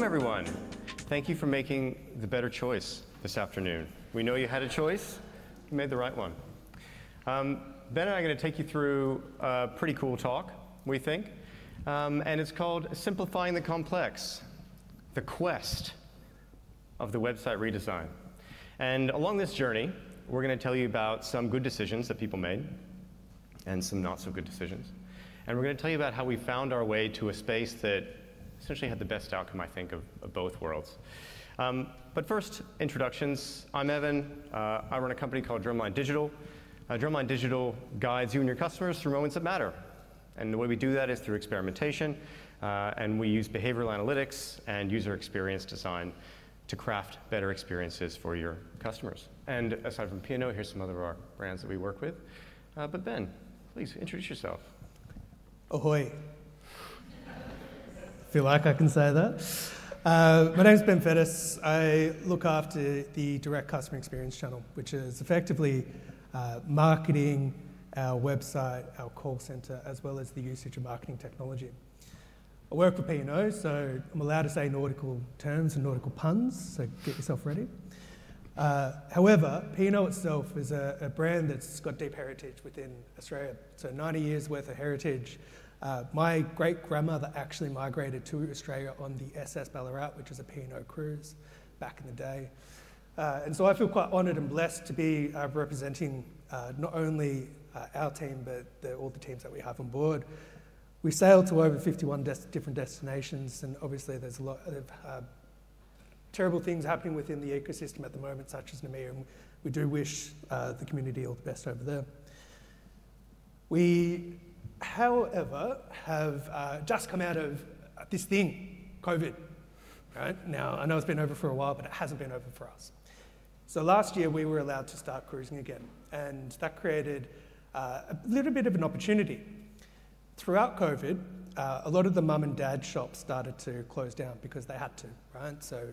Welcome, everyone. Thank you for making the better choice this afternoon. We know you had a choice. You made the right one. Ben and I are going to take you through a pretty cool talk, we think. And it's called Simplifying the Complex, the quest of the website redesign. And along this journey, we're going to tell you about some good decisions that people made and some not so good decisions. And we're going to tell you about how we found our way to a space that essentially had the best outcome, I think, of both worlds. But first, introductions. I'm Evan. I run a company called Drumline Digital. Drumline Digital guides you and your customers through moments that matter. And the way we do that is through experimentation. And we use behavioral analytics and user experience design to craft better experiences for your customers. And aside from P&O, here's some other of our brands that we work with. But Ben, please introduce yourself. Ahoy. Feel like I can say that. My name's Ben Fettes. I look after the direct customer experience channel, which is effectively marketing, our website, our call center, as well as the usage of marketing technology. I work for P&O, so I'm allowed to say nautical terms and nautical puns, so get yourself ready. However, P&O itself is a brand that's got deep heritage within Australia. So 90 years worth of heritage. My great-grandmother actually migrated to Australia on the SS Ballarat, which is a P&O cruise back in the day. And so I feel quite honoured and blessed to be representing not only our team, but all the teams that we have on board. We sailed to over 51 different destinations, and obviously there's a lot of terrible things happening within the ecosystem at the moment, such as Namibia, and we do wish the community all the best over there. We, however, have just come out of this thing, COVID. Right? Now, I know it's been over for a while, but it hasn't been over for us. So last year we were allowed to start cruising again, and that created a little bit of an opportunity. Throughout COVID, a lot of the mum and dad shops started to close down because they had to, right? So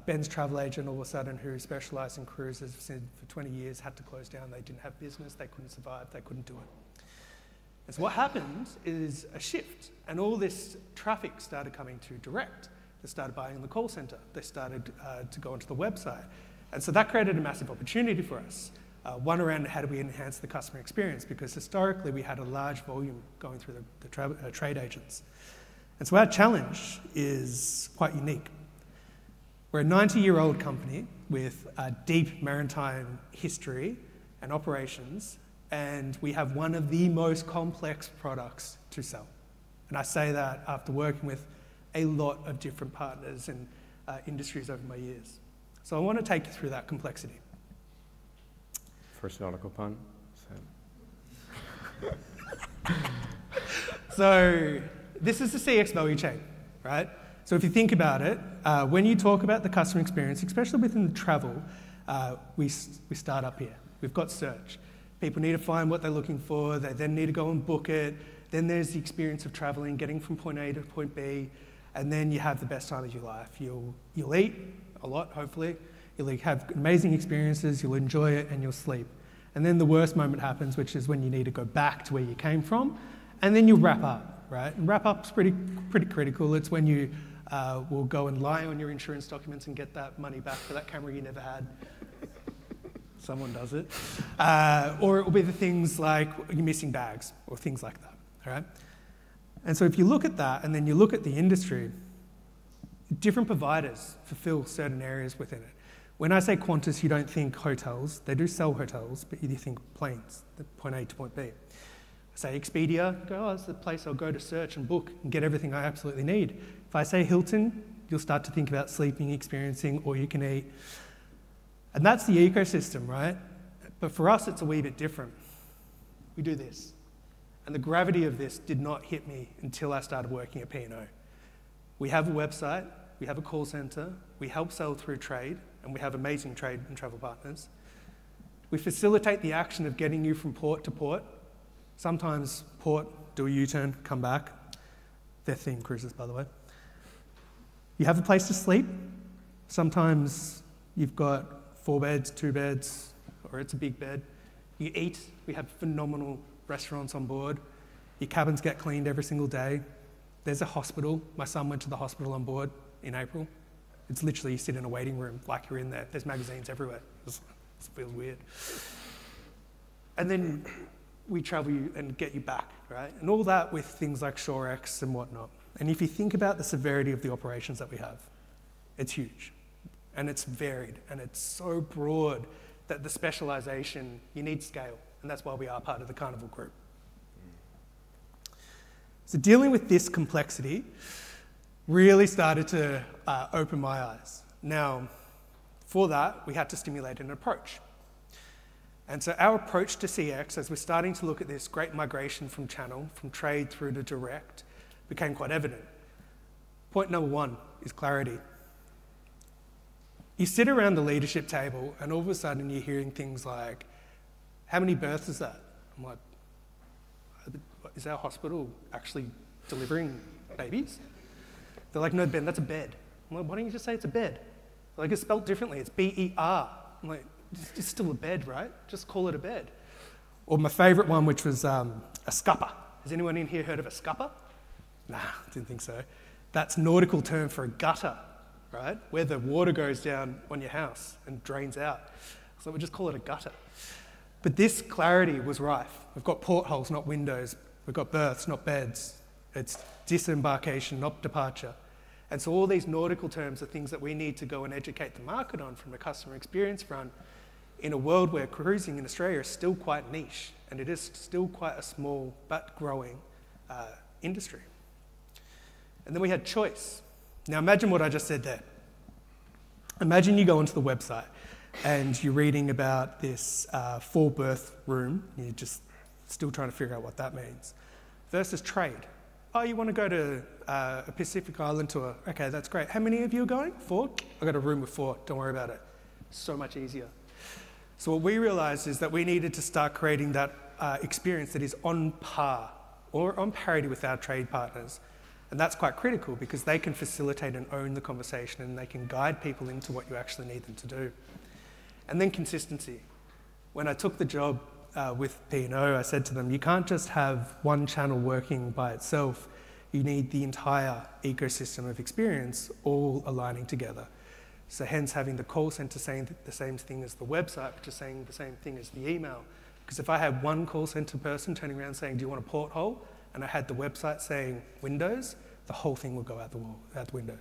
Ben's travel agent, all of a sudden, who specialised in cruises for 20 years, had to close down. They didn't have business, they couldn't survive, they couldn't do it. And so what happened is a shift, and all this traffic started coming to direct. They started buying in the call centre. They started to go onto the website. And so that created a massive opportunity for us. One around how do we enhance the customer experience, because historically we had a large volume going through the trade agents. And so our challenge is quite unique. We're a 90-year-old company with a deep maritime history and operations, and we have one of the most complex products to sell. And I say that after working with a lot of different partners and industries over my years. So I want to take you through that complexity. First nautical pun. So this is the CX value chain, right? So if you think about it, when you talk about the customer experience, especially within the travel, we start up here. We've got search. People need to find what they're looking for. They then need to go and book it. Then there's the experience of traveling, getting from point A to point B, and then you have the best time of your life. You'll eat a lot, hopefully. You'll have amazing experiences, you'll enjoy it, and you'll sleep. And then the worst moment happens, which is when you need to go back to where you came from, and then you'll wrap up, right? And wrap up's pretty critical. It's when you will go and lie on your insurance documents and get that money back for that camera you never had. Someone does it. Or it will be the things like you're missing bags, or things like that, all right? And so if you look at that, and then you look at the industry, different providers fulfill certain areas within it. When I say Qantas, you don't think hotels. They do sell hotels, but you think planes, the point A to point B. I say Expedia, go, oh, it's the place I'll go to search and book and get everything I absolutely need. If I say Hilton, you'll start to think about sleeping, experiencing, all you can eat. And that's the ecosystem, right? But for us, it's a wee bit different. We do this. And the gravity of this did not hit me until I started working at P&O. We have a website, we have a call center, we help sell through trade, and we have amazing trade and travel partners. We facilitate the action of getting you from port to port. Sometimes port, do a U-turn, come back. They're themed cruises, by the way. You have a place to sleep. Sometimes you've got 4 beds, 2 beds, or it's a big bed. You eat. We have phenomenal restaurants on board. Your cabins get cleaned every single day. There's a hospital. My son went to the hospital on board. in April. It's literally you sit in a waiting room like you're in there. There's magazines everywhere. It feels weird. And then we travel you and get you back, right? And all that with things like ShoreX and whatnot. And if you think about the severity of the operations that we have, it's huge. And it's varied. And it's so broad that the specialization, you need scale. And that's why we are part of the Carnival Group. So dealing with this complexity really started to open my eyes. Now, for that, we had to stimulate an approach. And so our approach to CX, as we're starting to look at this great migration from channel, from trade through to direct, became quite evident. Point number one is clarity. You sit around the leadership table and all of a sudden you're hearing things like, how many births is that? I'm like, is our hospital actually delivering babies? They're like, no, Ben, that's a bed. I'm like, why don't you just say it's a bed? Like, it's spelled differently, it's B-E-R. I'm like, it's still a bed, right? Just call it a bed. Or my favorite one, which was a scupper. Has anyone in here heard of a scupper? Nah, didn't think so. That's nautical term for a gutter, right? Where the water goes down on your house and drains out. So we just call it a gutter. But this clarity was rife. We've got portholes, not windows. We've got berths, not beds. It's disembarkation, not departure. And so all these nautical terms are things that we need to go and educate the market on from a customer experience front in a world where cruising in Australia is still quite niche, and it is still quite a small but growing industry. And then we had choice. Now imagine what I just said there. Imagine you go onto the website and you're reading about this 4-berth room, and you're just still trying to figure out what that means, versus trade. Oh, you want to go to a Pacific Island tour? Okay, that's great. How many of you are going? 4? I've got a room with 4, don't worry about it. So much easier. So what we realized is that we needed to start creating that experience that is on par or on parity with our trade partners. And that's quite critical because they can facilitate and own the conversation and they can guide people into what you actually need them to do. And then consistency. When I took the job with P&O, I said to them, you can't just have one channel working by itself. You need the entire ecosystem of experience all aligning together. So hence having the call center saying the same thing as the website, which is saying the same thing as the email. Because if I had one call center person turning around saying, do you want a porthole? And I had the website saying Windows, the whole thing would go out the window.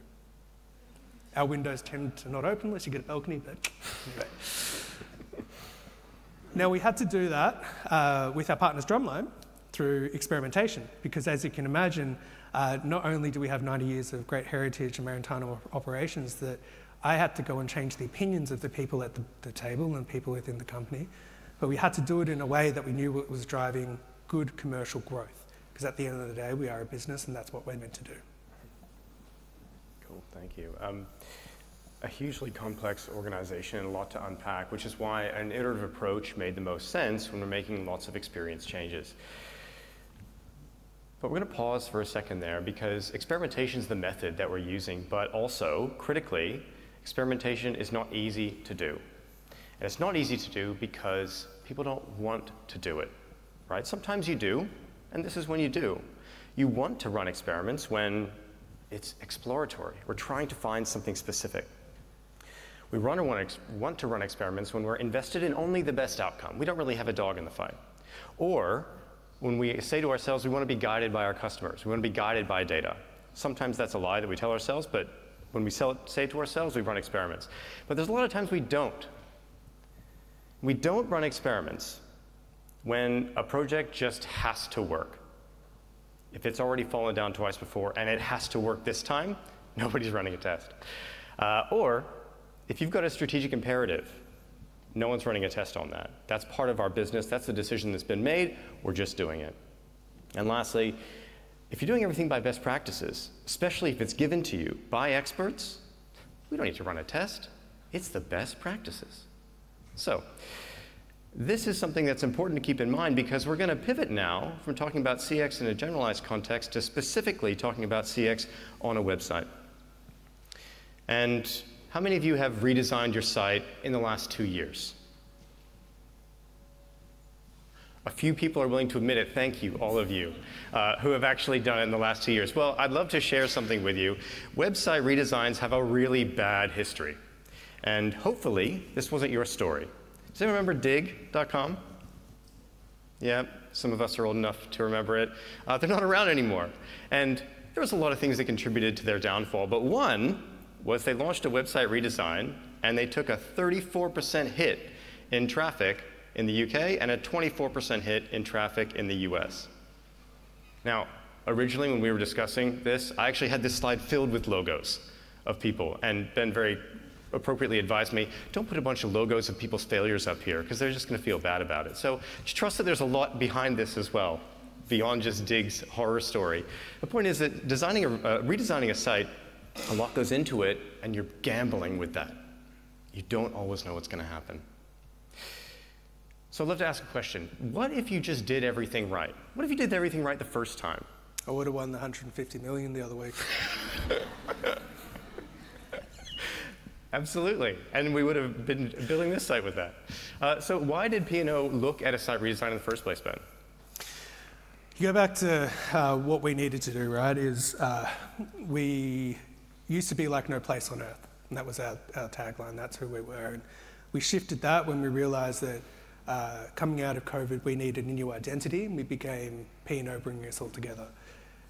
Our windows tend to not open unless you get a balcony, but anyway. Now we had to do that with our partners Drumline through experimentation, because as you can imagine, not only do we have 90 years of great heritage and maritime operations, that I had to go and change the opinions of the people at the table and people within the company, but we had to do it in a way that we knew it was driving good commercial growth, because at the end of the day, we are a business and that's what we're meant to do. Cool, thank you. A hugely complex organization and a lot to unpack, which is why an iterative approach made the most sense when we're making lots of experience changes. But we're going to pause for a second there because experimentation is the method that we're using, but also, critically, experimentation is not easy to do. And it's not easy to do because people don't want to do it, right? Sometimes you do, and this is when you do. You want to run experiments when it's exploratory. We're trying to find something specific. We want to run experiments when we're invested in only the best outcome. We don't really have a dog in the fight. Or when we say to ourselves, we want to be guided by our customers. We want to be guided by data. Sometimes that's a lie that we tell ourselves, but when we say to ourselves, we run experiments. But there's a lot of times we don't. We don't run experiments when a project just has to work. If it's already fallen down twice before and it has to work this time, nobody's running a test. Or if you've got a strategic imperative, no one's running a test on that. That's part of our business. That's the decision that's been made. We're just doing it. And lastly, if you're doing everything by best practices, especially if it's given to you by experts, we don't need to run a test. It's the best practices. So this is something that's important to keep in mind because we're going to pivot now from talking about CX in a generalized context to specifically talking about CX on a website. And how many of you have redesigned your site in the last 2 years? A few people are willing to admit it. Thank you, all of you, who have actually done it in the last 2 years. Well, I'd love to share something with you. Website redesigns have a really bad history. And hopefully, this wasn't your story. Does anyone remember dig.com? Yeah, some of us are old enough to remember it. They're not around anymore. And there was a lot of things that contributed to their downfall, but one was they launched a website redesign, and they took a 34% hit in traffic in the UK and a 24% hit in traffic in the US. Now, originally when we were discussing this, I actually had this slide filled with logos of people, and Ben very appropriately advised me, don't put a bunch of logos of people's failures up here, because they're just going to feel bad about it. So just trust that there's a lot behind this as well, beyond just Dig's horror story. The point is that redesigning a site, a lot goes into it, and you're gambling with that. You don't always know what's going to happen. So I'd love to ask a question. What if you just did everything right? What if you did everything right the first time? I would have won the 150 million the other week. Absolutely, and we would have been building this site with that. So why did P&O look at a site redesign in the first place, Ben? You go back to what we needed to do, right, is we used to be like no place on earth, and that was our tagline, that's who we were. And we shifted that when we realized that coming out of COVID, we needed a new identity, and we became P&O, bringing us all together.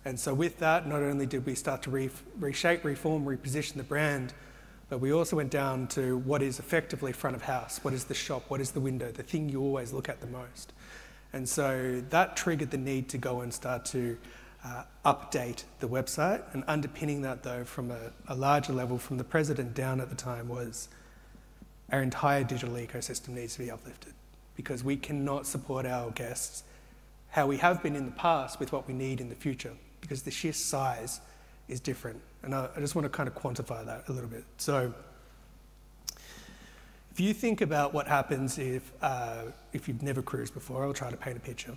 And so with that, not only did we start to reshape, reform, reposition the brand, but we also went down to what is effectively front of house, what is the shop, what is the window, the thing you always look at the most. And so that triggered the need to go and start to update the website, and underpinning that though from a larger level from the president down at the time was our entire digital ecosystem needs to be uplifted, because we cannot support our guests how we have been in the past with what we need in the future, because the sheer size is different. And I just want to kind of quantify that a little bit. So if you think about what happens if you've never cruised before, I'll try to paint a picture.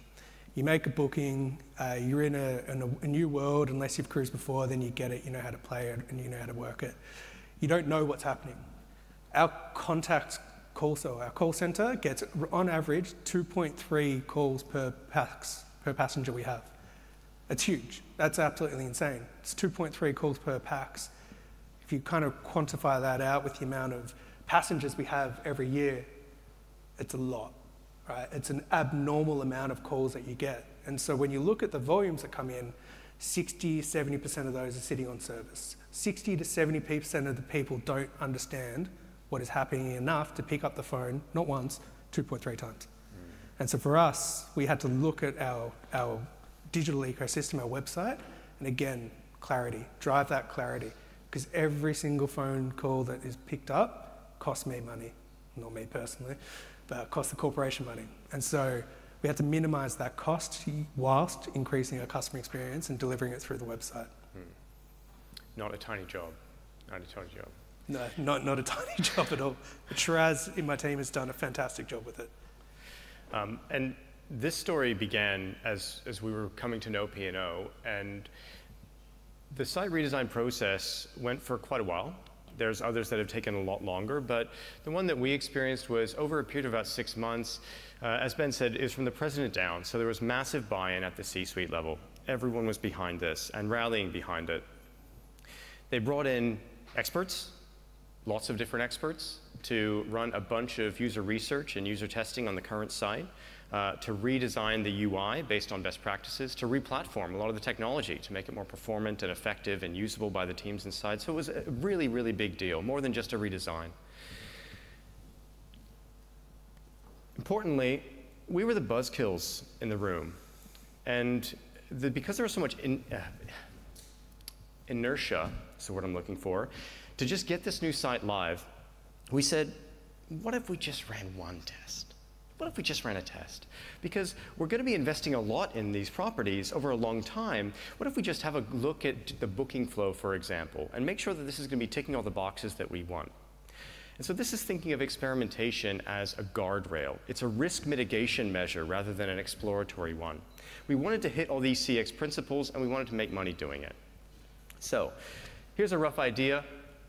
You make a booking, you're in a new world. Unless you've cruised before, then you get it, you know how to play it, and you know how to work it. You don't know what's happening. Our call center gets, on average, 2.3 calls per passenger we have. It's huge. That's absolutely insane. It's 2.3 calls per pax. If you kind of quantify that out with the amount of passengers we have every year, it's a lot, right? It's an abnormal amount of calls that you get. And so when you look at the volumes that come in, 60, 70% of those are sitting on service. 60 to 70% of the people don't understand what is happening enough to pick up the phone, not once, 2.3 times. And so for us, we had to look at our digital ecosystem, our website, and again, clarity, drive that clarity, because every single phone call that is picked up costs me money, not me personally, but costs the corporation money. And so we had to minimize that cost whilst increasing our customer experience and delivering it through the website. Not a tiny job, not a tiny job. No, not a tiny job at all. But Shiraz in my team has done a fantastic job with it. And this story began as we were coming to know P&O, and the site redesign process went for quite a while. There's others that have taken a lot longer, but the one that we experienced was over a period of about 6 months. As Ben said, it was from the president down, so there was massive buy-in at the C-suite level. Everyone was behind this and rallying behind it. They brought in experts, lots of different experts, to run a bunch of user research and user testing on the current site, to redesign the UI based on best practices, to re-platform a lot of the technology to make it more performant and effective and usable by the teams inside. So it was a really, really big deal, more than just a redesign. Importantly, we were the buzzkills in the room. And because there was so much inertia, is the word I'm looking for, to just get this new site live, we said, what if we just ran one test? What if we just ran a test? Because we're going to be investing a lot in these properties over a long time. What if we just have a look at the booking flow, for example, and make sure that this is going to be ticking all the boxes that we want? And so this is thinking of experimentation as a guardrail. It's a risk mitigation measure rather than an exploratory one. We wanted to hit all these CX principles, and we wanted to make money doing it. So here's a rough idea.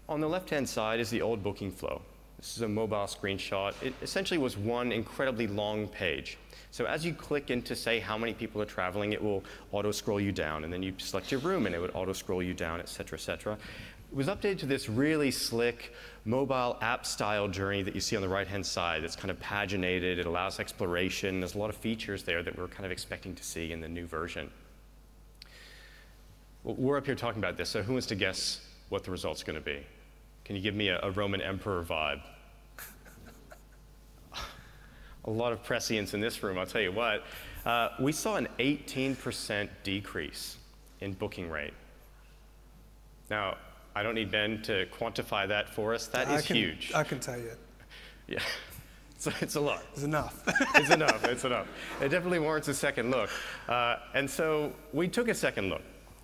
On the left-hand side is the old booking flow. This is a mobile screenshot. It essentially was one incredibly long page. So as you click into say how many people are traveling, it will auto-scroll you down, and then you select your room and it would auto-scroll you down, et cetera, et cetera. It was updated to this really slick mobile app style journey that you see on the right-hand side. It's kind of paginated, it allows exploration. There's a lot of features there that we're kind of expecting to see in the new version. Well, we're up here talking about this, so who wants to guess what the result's going to be? Can you give me a Roman emperor vibe? A lot of prescience in this room, I'll tell you what. We saw an 18% decrease in booking rate. Now, I don't need Ben to quantify that for us. That is huge. I can tell you. Yeah, so it's a lot. It's enough. It's enough, it's enough. It definitely warrants a second look. And so we took a second look,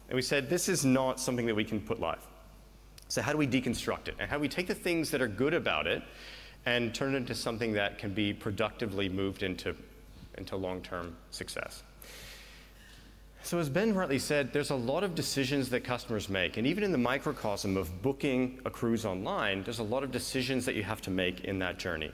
and we said, this is not something that we can put live. So how do we deconstruct it? And how do we take the things that are good about it and turn it into something that can be productively moved into long-term success? So as Ben rightly said, there's a lot of decisions that customers make. And even in the microcosm of booking a cruise online, there's a lot of decisions that you have to make in that journey.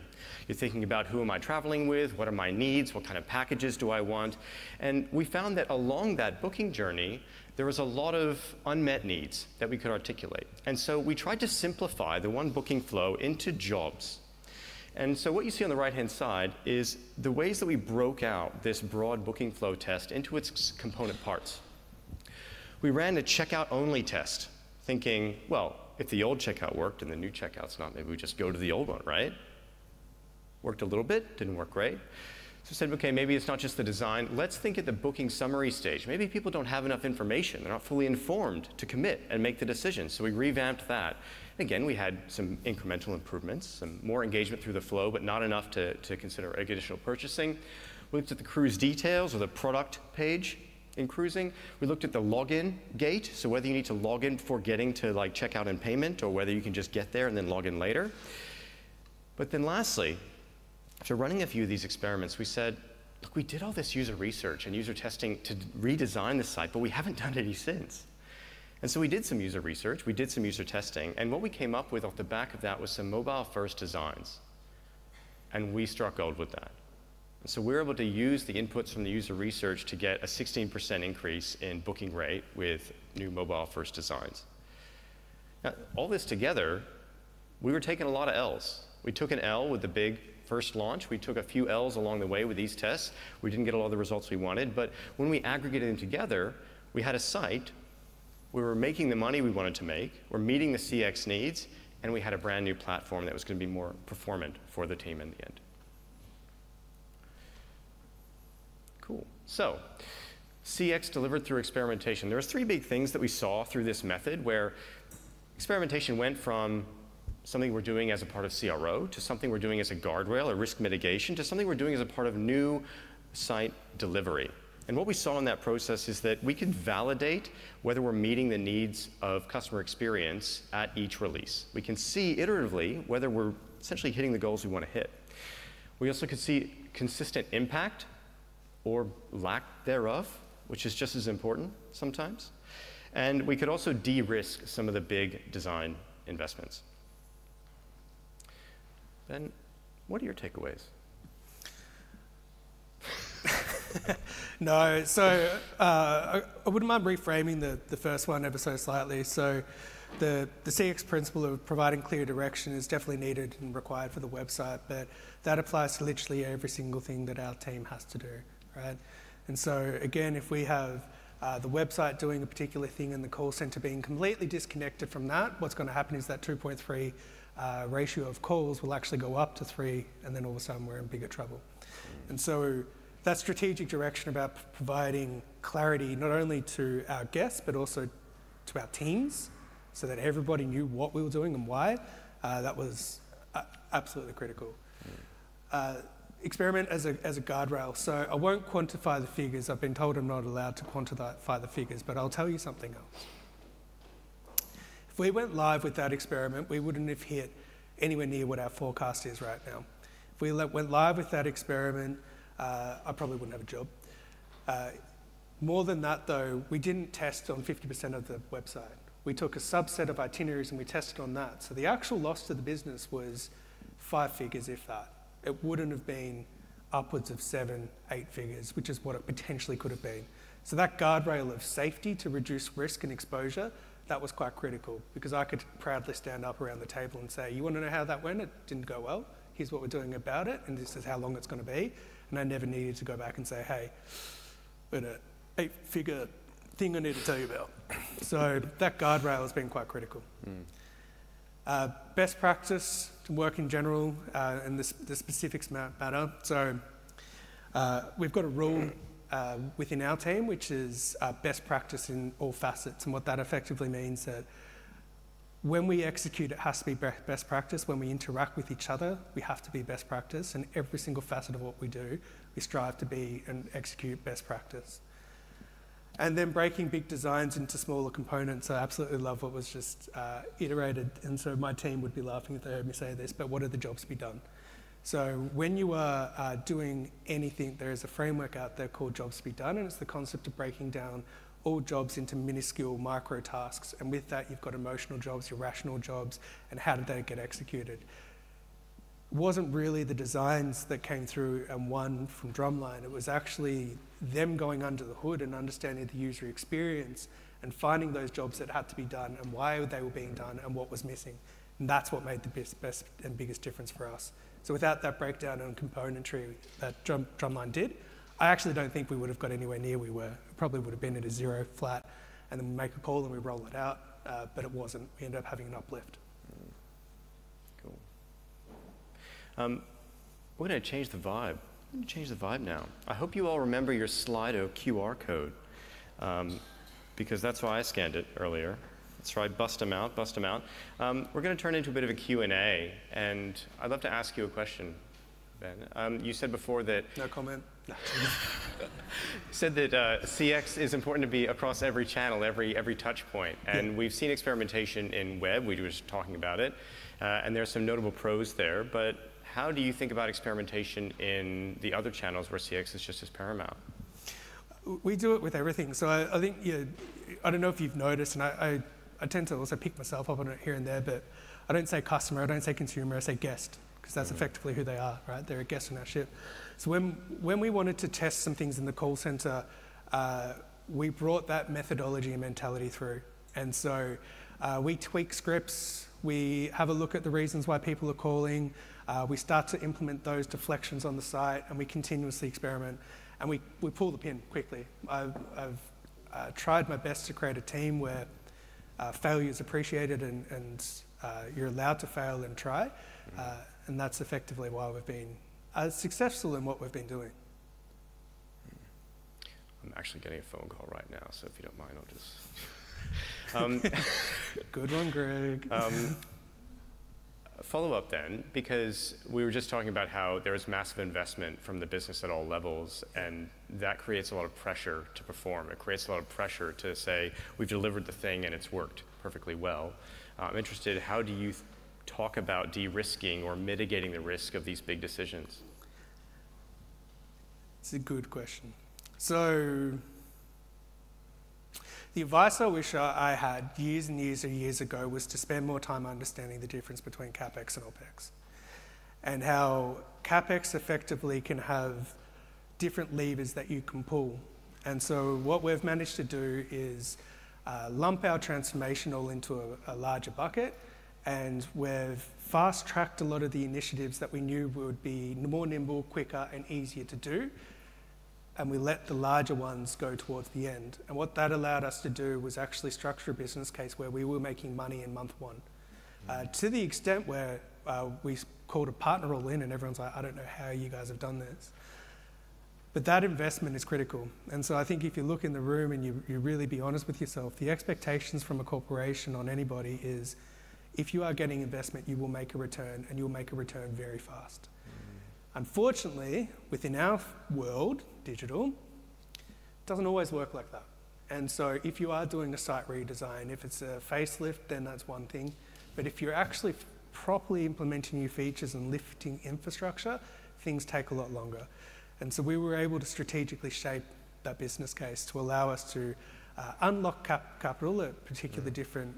You're thinking about who am I traveling with, what are my needs, what kind of packages do I want? And we found that along that booking journey, there was a lot of unmet needs that we could articulate. And so we tried to simplify the one booking flow into jobs. And so what you see on the right-hand side is the ways that we broke out this broad booking flow test into its component parts. We ran a checkout-only test, thinking, well, if the old checkout worked and the new checkout's not, maybe we just go to the old one, right? Worked a little bit, didn't work great. So I said, okay, maybe it's not just the design. Let's think at the booking summary stage. Maybe people don't have enough information. They're not fully informed to commit and make the decision. So we revamped that. Again, we had some incremental improvements, some more engagement through the flow, but not enough to consider additional purchasing. We looked at the cruise details or the product page in cruising. We looked at the login gate, so whether you need to log in before getting to like checkout and payment or whether you can just get there and then log in later. But then lastly, after running a few of these experiments, we said, look, we did all this user research and user testing to redesign the site, but we haven't done any since. And so we did some user research, we did some user testing, and what we came up with off the back of that was some mobile-first designs. And we struck gold with that. And so we were able to use the inputs from the user research to get a 16% increase in booking rate with new mobile-first designs. Now, all this together, we were taking a lot of L's. We took an L with the big first launch. We took a few L's along the way with these tests. We didn't get all the results we wanted, but when we aggregated them together, we had a site. We were making the money we wanted to make, we're meeting the CX needs, and we had a brand new platform that was going to be more performant for the team in the end. Cool. So, CX delivered through experimentation. There was three big things that we saw through this method where experimentation went from something we're doing as a part of CRO to something we're doing as a guardrail or risk mitigation to something we're doing as a part of new site delivery. And what we saw in that process is that we can validate whether we're meeting the needs of customer experience at each release. We can see iteratively whether we're essentially hitting the goals we want to hit. We also could see consistent impact or lack thereof, which is just as important sometimes. And we could also de-risk some of the big design investments. Ben, what are your takeaways? No, so I wouldn't mind reframing the first one ever so slightly. So the CX principle of providing clear direction is definitely needed and required for the website, but that applies to literally every single thing that our team has to do, right? And so again, if we have the website doing a particular thing and the call center being completely disconnected from that, what's going to happen is that 2.3 ratio of calls will actually go up to 3, and then all of a sudden we're in bigger trouble. And so that strategic direction about providing clarity not only to our guests but also to our teams so that everybody knew what we were doing and why, that was absolutely critical. Experiment as a guardrail. So I won't quantify the figures. I've been told I'm not allowed to quantify the figures, but I'll tell you something else. If we went live with that experiment, we wouldn't have hit anywhere near what our forecast is right now. If we went live with that experiment, I probably wouldn't have a job. More than that though, we didn't test on 50% of the website. We took a subset of itineraries and we tested on that. So the actual loss to the business was 5 figures, if that. It wouldn't have been upwards of 7, 8 figures, which is what it potentially could have been. So that guardrail of safety to reduce risk and exposure, that was quite critical, because I could proudly stand up around the table and say, you want to know how that went? It didn't go well. Here's what we're doing about it, and this is how long it's going to be. And I never needed to go back and say, hey, but an 8-figure thing I need to tell you about. So that guardrail has been quite critical. Best practice to work in general, and the specifics matter. So we've got a rule within our team, which is best practice in all facets. And what that effectively means that when we execute, it has to be best practice. When we interact with each other, we have to be best practice. And every single facet of what we do, we strive to be and execute best practice. And then breaking big designs into smaller components. I absolutely love what was just iterated. And so my team would be laughing if they heard me say this, but what are the jobs to be done? So when you are doing anything, there is a framework out there called jobs to be done, and it's the concept of breaking down all jobs into minuscule micro tasks. And with that, you've got emotional jobs, irrational jobs, and how did they get executed? It wasn't really the designs that came through and won from Drumline. It was actually them going under the hood and understanding the user experience and finding those jobs that had to be done and why they were being done and what was missing. And that's what made the best and biggest difference for us. So without that breakdown and componentry that Drumline did, I actually don't think we would have got anywhere near we were. It probably would have been at a 0 flat, and then we make a call and we roll it out, but it wasn't. We ended up having an uplift. Cool. We're going to change the vibe. We're going to change the vibe now. I hope you all remember your Slido QR code, because that's why I scanned it earlier. That's right, bust them out, bust them out. We're going to turn into a bit of a Q&A, and I'd love to ask you a question, Ben. You said before that... No comment. No. You said that CX is important to be across every channel, every touch point. And we've seen experimentation in web. We were just talking about it. And there's some notable pros there. But how do you think about experimentation in the other channels where CX is just as paramount? We do it with everything. So I think, I don't know if you've noticed, and I tend to also pick myself up on it here and there, but I don't say customer, I don't say consumer, I say guest, because that's effectively who they are, right? They're a guest on our ship. So when we wanted to test some things in the call center, we brought that methodology and mentality through. And so we tweak scripts, we have a look at the reasons why people are calling, we start to implement those deflections on the site, and we continuously experiment, and we pull the pin quickly. I've tried my best to create a team where failure is appreciated and you're allowed to fail and try, and that's effectively why we've been successful in what we've been doing. I'm actually getting a phone call right now, so if you don't mind, I'll just... Good one, Greg. Follow up then, because we were just talking about how there is massive investment from the business at all levels, and that creates a lot of pressure to perform. It creates a lot of pressure to say, we've delivered the thing and it's worked perfectly well. I'm interested, how do you talk about de-risking or mitigating the risk of these big decisions? It's a good question. So the advice I wish I had years and years ago was to spend more time understanding the difference between CapEx and OpEx, and how CapEx effectively can have different levers that you can pull. And so what we've managed to do is lump our transformation all into a larger bucket, and we've fast-tracked a lot of the initiatives that we knew would be more nimble, quicker, and easier to do, and we let the larger ones go towards the end. And what that allowed us to do was actually structure a business case where we were making money in month 1. To the extent where we called a partner all in and everyone's like, I don't know how you guys have done this. But that investment is critical. And so I think if you look in the room and you really be honest with yourself, the expectations from a corporation on anybody is, if you are getting investment, you will make a return, and you'll make a return very fast. Unfortunately, within our world, digital, it doesn't always work like that. And so if you are doing a site redesign, if it's a facelift, then that's one thing. But if you're actually properly implementing new features and lifting infrastructure, things take a lot longer. And so we were able to strategically shape that business case to allow us to unlock capital at particular different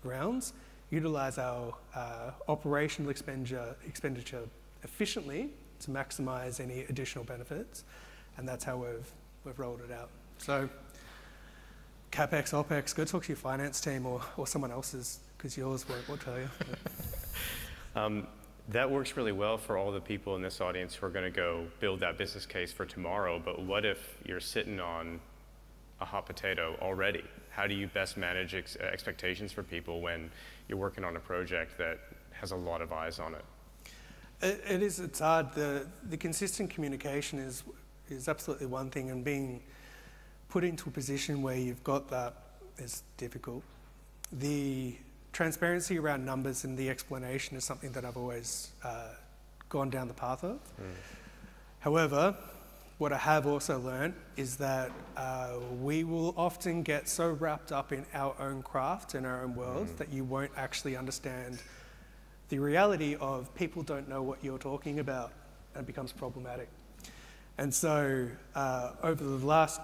rounds, utilize our operational expenditure efficiently, to maximize any additional benefits, and that's how we've rolled it out. So CapEx, OpEx, go talk to your finance team or someone else's, because yours won't tell you. That works really well for all the people in this audience who are going to go build that business case for tomorrow, but what if you're sitting on a hot potato already? How do you best manage expectations for people when you're working on a project that has a lot of eyes on it? It's hard. The consistent communication is absolutely one thing, and being put into a position where you've got that is difficult. The transparency around numbers and the explanation is something that I've always gone down the path of. However, what I have also learned is that we will often get so wrapped up in our own craft and our own world that you won't actually understand the reality of people don't know what you're talking about, and it becomes problematic. And so over the last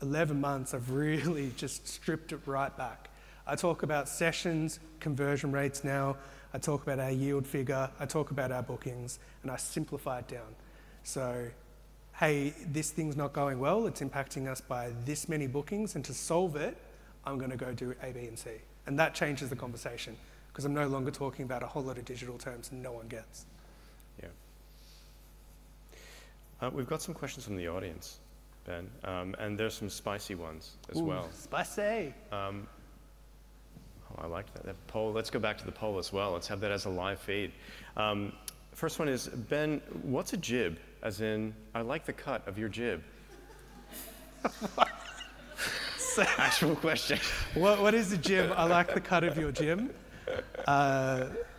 11 months, I've really just stripped it right back. I talk about sessions, conversion rates now, I talk about our yield figure, I talk about our bookings, and I simplify it down. So, hey, this thing's not going well, it's impacting us by this many bookings, and to solve it, I'm going to go do A, B, and C. And that changes the conversation, because I'm no longer talking about a whole lot of digital terms no one gets. Yeah. We've got some questions from the audience, Ben, and there's some spicy ones as well. Spicy! I liked that poll. Let's go back to the poll as well. Let's have that as a live feed. First one is, Ben, what's a jib? As in, I like the cut of your jib. Actual question. What is a jib? I like the cut of your jib.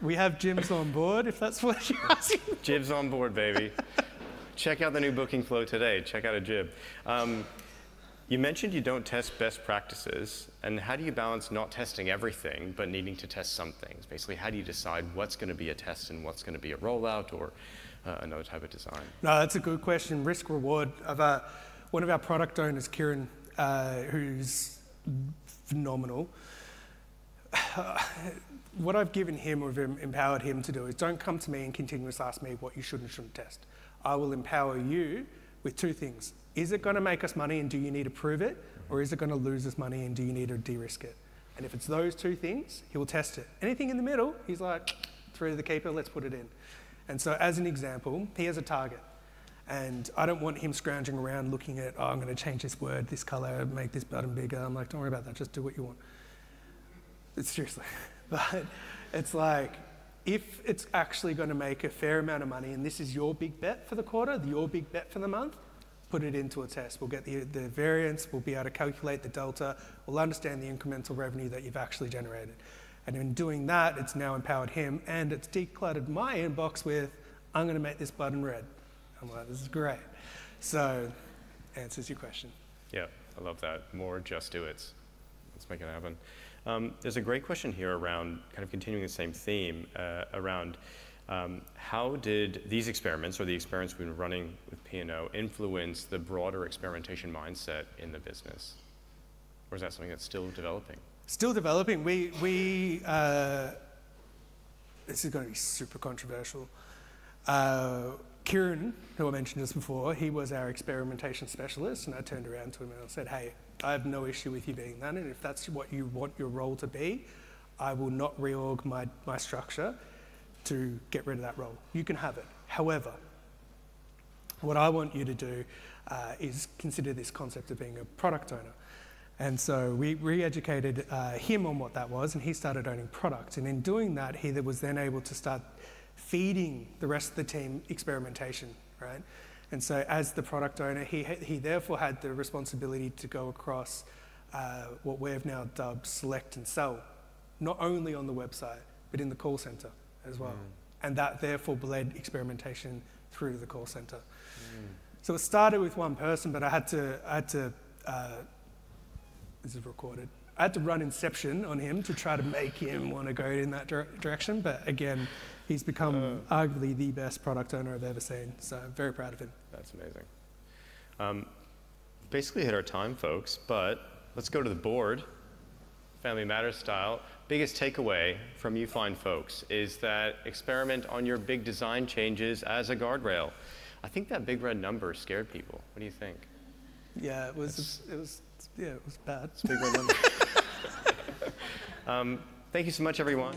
We have jibs on board, if that's what you're asking. Jibs on board, baby. Check out the new booking flow today. Check out a jib. You mentioned you don't test best practices, and how do you balance not testing everything, but needing to test some things? Basically, how do you decide what's going to be a test and what's going to be a rollout or another type of design? No, that's a good question. Risk reward. One of our product owners, Kieran, who's phenomenal. What I've given him or empowered him to do is don't come to me and continuously ask me what you should and shouldn't test. I will empower you with two things. Is it going to make us money and do you need to prove it? Or is it going to lose us money and do you need to de-risk it? And if it's those two things, he will test it. Anything in the middle, he's like, through the keeper, let's put it in. And so as an example, he has a target. And I don't want him scrounging around looking at, oh, I'm going to change this word, this color, make this button bigger. I'm like, don't worry about that, just do what you want. Seriously. But it's like, if it's actually going to make a fair amount of money and this is your big bet for the quarter, your big bet for the month, put it into a test. We'll get the variance, we'll be able to calculate the delta, we'll understand the incremental revenue that you've actually generated. And in doing that, it's now empowered him and it's decluttered my inbox with, I'm going to make this button red. I'm like, this is great. So, answers your question. Yeah, I love that. More just do it. Let's make it happen. There's a great question here around kind of continuing the same theme around how did these experiments or the experiments we've been running with P&O influence the broader experimentation mindset in the business? Or is that something that's still developing? Still developing. This is going to be super controversial. Kieran, who I mentioned just before, he was our experimentation specialist, and I turned around to him and I said, hey, I have no issue with you being that, and if that's what you want your role to be, I will not reorg my structure to get rid of that role. You can have it. However, what I want you to do is consider this concept of being a product owner. And so we re-educated him on what that was, and he started owning product. And in doing that, he was then able to start feeding the rest of the team experimentation, right? And so as the product owner, he therefore had the responsibility to go across what we've now dubbed select and sell, not only on the website, but in the call center as well. And that therefore bled experimentation through to the call center. So it started with one person, but I had to this is recorded. I had to run Inception on him to try to make him want to go in that direction. But again, he's become arguably the best product owner I've ever seen. So I'm very proud of him. That's amazing. Basically hit our time, folks, but let's go to the board. Family Matters style, biggest takeaway from you fine folks is that experiment on your big design changes as a guardrail. I think that big red number scared people. What do you think? Yeah, it was bad. It's a big red number. Thank you so much, everyone.